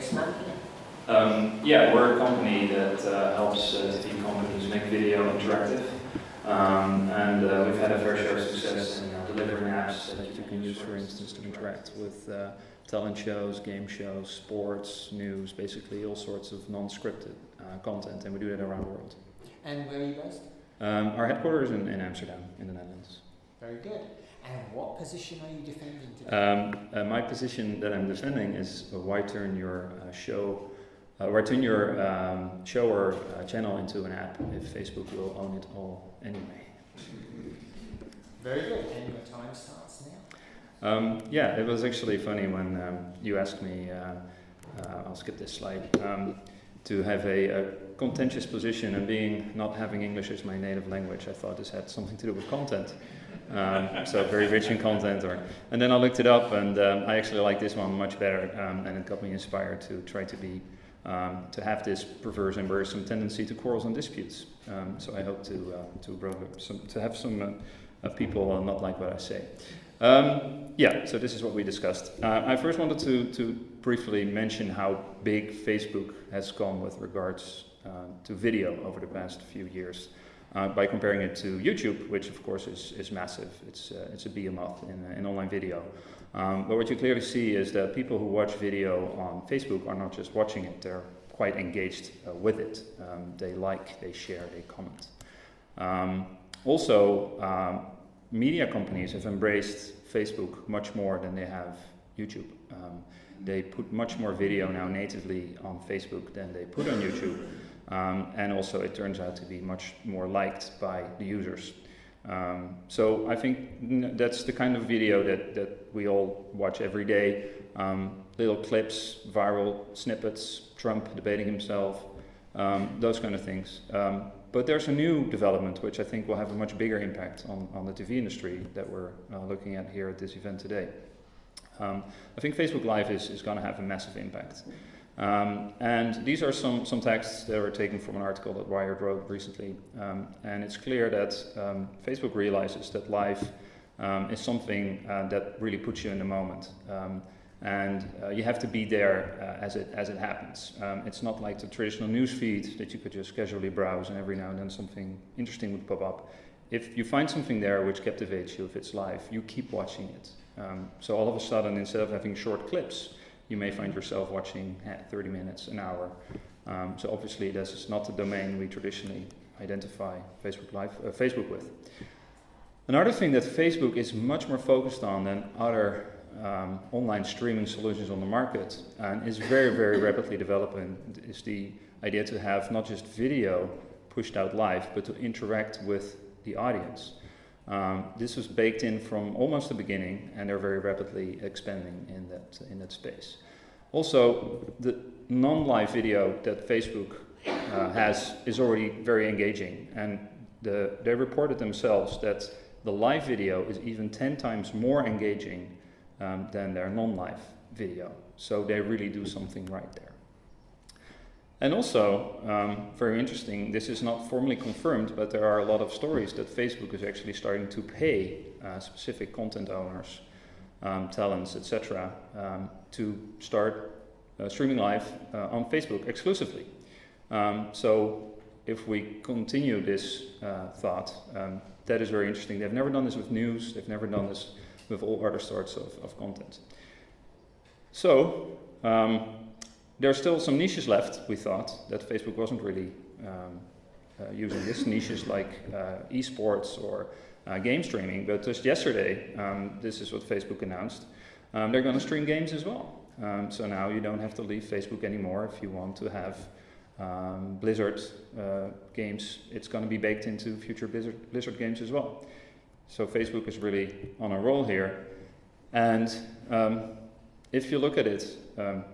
Dixon? Yeah, we're a company that helps TV companies make video interactive. We've had a fair share of success in delivering apps that you can use, for instance, to interact with talent shows, game shows, sports, news, basically all sorts of non-scripted content, and we do that around the world. And where are you based? Our headquarters in Amsterdam, in the Netherlands. Very good. And what position are you defending today? My position that I'm defending is why turn your show or channel into an app if Facebook will own it all anyway. Very good. And your time starts now? Yeah, it was actually funny when you asked me, I'll skip this slide, to have a contentious position, and not having English as my native language, I thought this had something to do with content. So very rich in content. And then I looked it up, and I actually like this one much better, and it got me inspired to try to have this perverse and worrisome tendency to quarrels and disputes. So I hope to have some people not like what I say. Yeah, so this is what we discussed. I first wanted to briefly mention how big Facebook has gone with regards to video over the past few years, by comparing it to YouTube, which of course is massive. It's a behemoth in online video. But what you clearly see is that people who watch video on Facebook are not just watching it, they're quite engaged with it. They like, they share, they comment. Also, media companies have embraced Facebook much more than they have YouTube. They put much more video now natively on Facebook than they put on YouTube. And also it turns out to be much more liked by the users. So I think that's the kind of video that we all watch every day. Little clips, viral snippets, Trump debating himself, those kind of things. But there's a new development which I think will have a much bigger impact on the TV industry that we're looking at here at this event today. I think Facebook Live is going to have a massive impact. And these are some texts that were taken from an article that Wired wrote recently. And it's clear that Facebook realizes that live is something that really puts you in the moment. And you have to be there as it happens. It's not like the traditional news feed that you could just casually browse and every now and then something interesting would pop up. If you find something there which captivates you, if it's live, you keep watching it. So all of a sudden, instead of having short clips, you may find yourself watching 30 minutes, an hour. So obviously this is not the domain we traditionally identify Facebook with. Another thing that Facebook is much more focused on than other online streaming solutions on the market, and is very, very rapidly developing, is the idea to have not just video pushed out live, but to interact with the audience. This was baked in from almost the beginning, and they're very rapidly expanding in that space. Also, the non-live video that Facebook has is already very engaging, and they reported themselves that the live video is even 10 times more engaging than their non-live video. So they really do something right there. And also, very interesting, this is not formally confirmed, but there are a lot of stories that Facebook is actually starting to pay specific content owners, talents, etc., to start streaming live on Facebook exclusively. So if we continue this thought, that is very interesting. They've never done this with news, they've never done this with all other sorts of content. So, there are still some niches left, we thought, that Facebook wasn't really using this, niches like esports or game streaming, but just yesterday, this is what Facebook announced, they're going to stream games as well. So now you don't have to leave Facebook anymore if you want to have Blizzard games. It's going to be baked into future Blizzard games as well. So Facebook is really on a roll here. And if you look at it,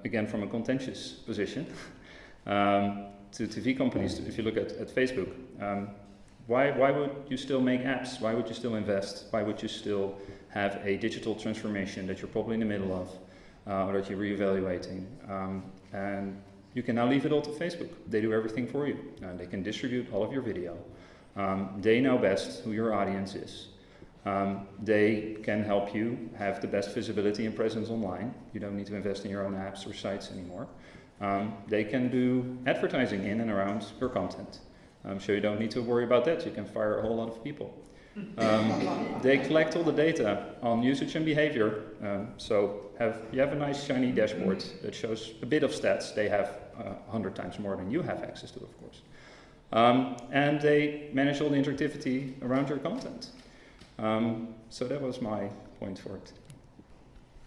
again from a contentious position, to TV companies, if you look at Facebook, why would you still make apps? Why would you still invest? Why would you still have a digital transformation that you're probably in the middle of, or that you're reevaluating? And you can now leave it all to Facebook. They do everything for you. They can distribute all of your video. They know best who your audience is. They can help you have the best visibility and presence online. You don't need to invest in your own apps or sites anymore. they can do advertising in and around your content. So you don't need to worry about that. You can fire a whole lot of people. They collect all the data on usage and behavior. So you have a nice shiny dashboard that shows a bit of stats. They have 100 times more than you have access to, of course. And they manage all the interactivity around your content. So that was my point for it.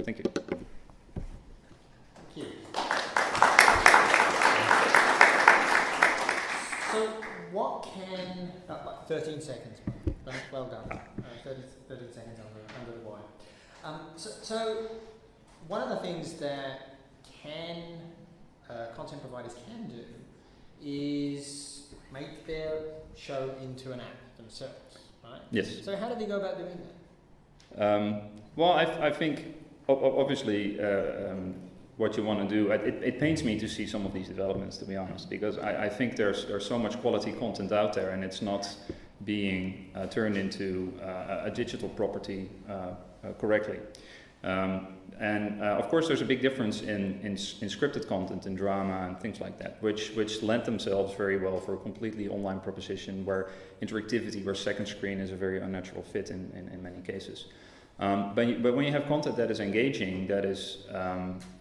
Thank you. Thank you. So what can, 13 seconds, well done, 13 seconds under the wire. So one of the things that content providers can do is make their show into an app themselves, right? Yes. So how do they go about doing that? Well, I think obviously what you want to do, it pains me to see some of these developments, to be honest, because I think there's so much quality content out there and it's not being turned into a digital property correctly. And of course there's a big difference in scripted content and drama and things like that, which lend themselves very well for a completely online proposition where interactivity, where second screen is a very unnatural fit in many cases. But when you have content that is engaging, that is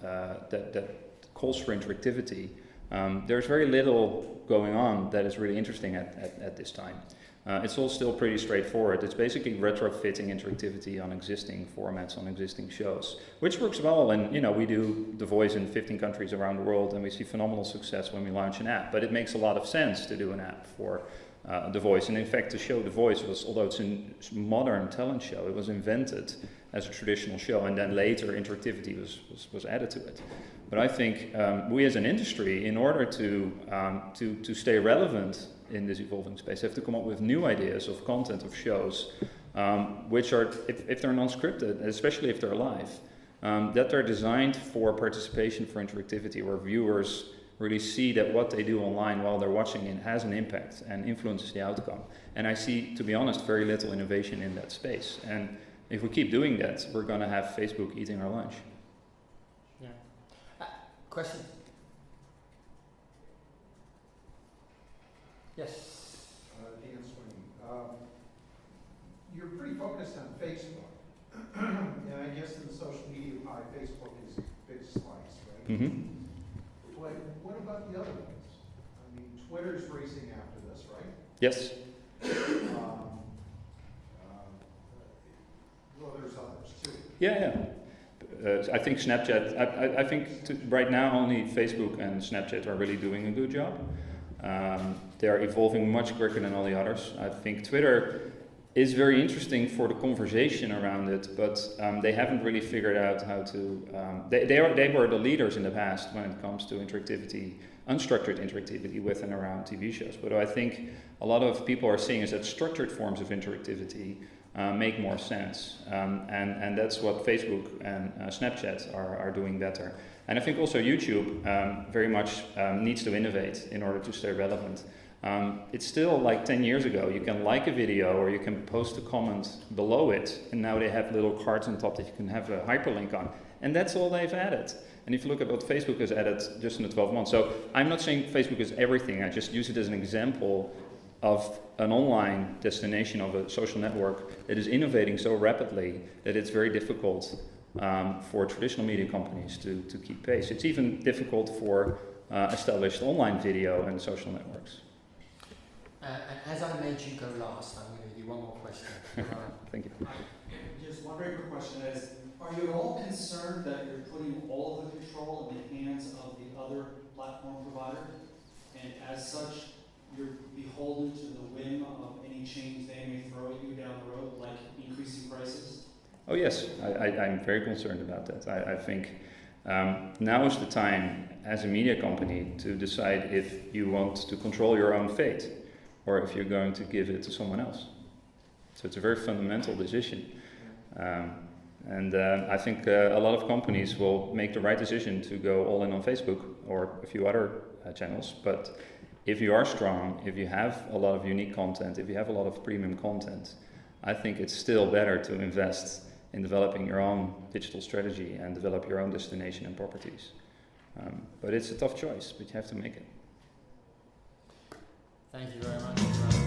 that calls for interactivity, there's very little going on that is really interesting at this time. It's all still pretty straightforward. It's basically retrofitting interactivity on existing formats, on existing shows, which works well. And we do The Voice in 15 countries around the world, and we see phenomenal success when we launch an app. But it makes a lot of sense to do an app for The Voice. And in fact, the show The Voice was, although it's a modern talent show, it was invented as a traditional show, and then later interactivity was added to it. But I think we as an industry, in order to stay relevant in this evolving space, have to come up with new ideas of content of shows, which are, if they're non-scripted, especially if they're live, that they're designed for participation, for interactivity, where viewers really see that what they do online while they're watching it has an impact and influences the outcome. And I see, to be honest, very little innovation in that space. And if we keep doing that, we're going to have Facebook eating our lunch. Yeah. Question? Yes. Dan Swing. You're pretty focused on Facebook. And I guess in the social media pie, Facebook is a big slice, right? Mm-hmm. But what about the other ones? I mean, Twitter's racing after this, right? Yes. Well, there's others too. Yeah. I think Snapchat, I think right now only Facebook and Snapchat are really doing a good job. They are evolving much quicker than all the others. I think Twitter is very interesting for the conversation around it, but they haven't really figured out how to... They were the leaders in the past when it comes to interactivity, unstructured interactivity with and around TV shows. But I think a lot of people are seeing is that structured forms of interactivity make more sense. And that's what Facebook and Snapchat are doing better. And I think also YouTube very much needs to innovate in order to stay relevant. It's still like 10 years ago, you can like a video or you can post a comment below it, and now they have little cards on top that you can have a hyperlink on. And that's all they've added. And if you look at what Facebook has added just in the 12 months, so I'm not saying Facebook is everything, I just use it as an example of an online destination of a social network that is innovating so rapidly that it's very difficult for traditional media companies to keep pace. It's even difficult for established online video and social networks. And as I made you go last, I'm going to give you one more question. Thank you. Just one very quick question is, are you at all concerned that you're putting all of the control in the hands of the other platform provider? And as such, you're beholden to the whim of any change they may throw at you down the road, like increasing prices? Oh yes, I'm very concerned about that. I think now is the time as a media company to decide if you want to control your own fate or if you're going to give it to someone else. So it's a very fundamental decision. And I think a lot of companies will make the right decision to go all in on Facebook or a few other channels. But if you are strong, if you have a lot of unique content, if you have a lot of premium content, I think it's still better to invest in developing your own digital strategy and develop your own destination and properties. But it's a tough choice, but you have to make it. Thank you very much.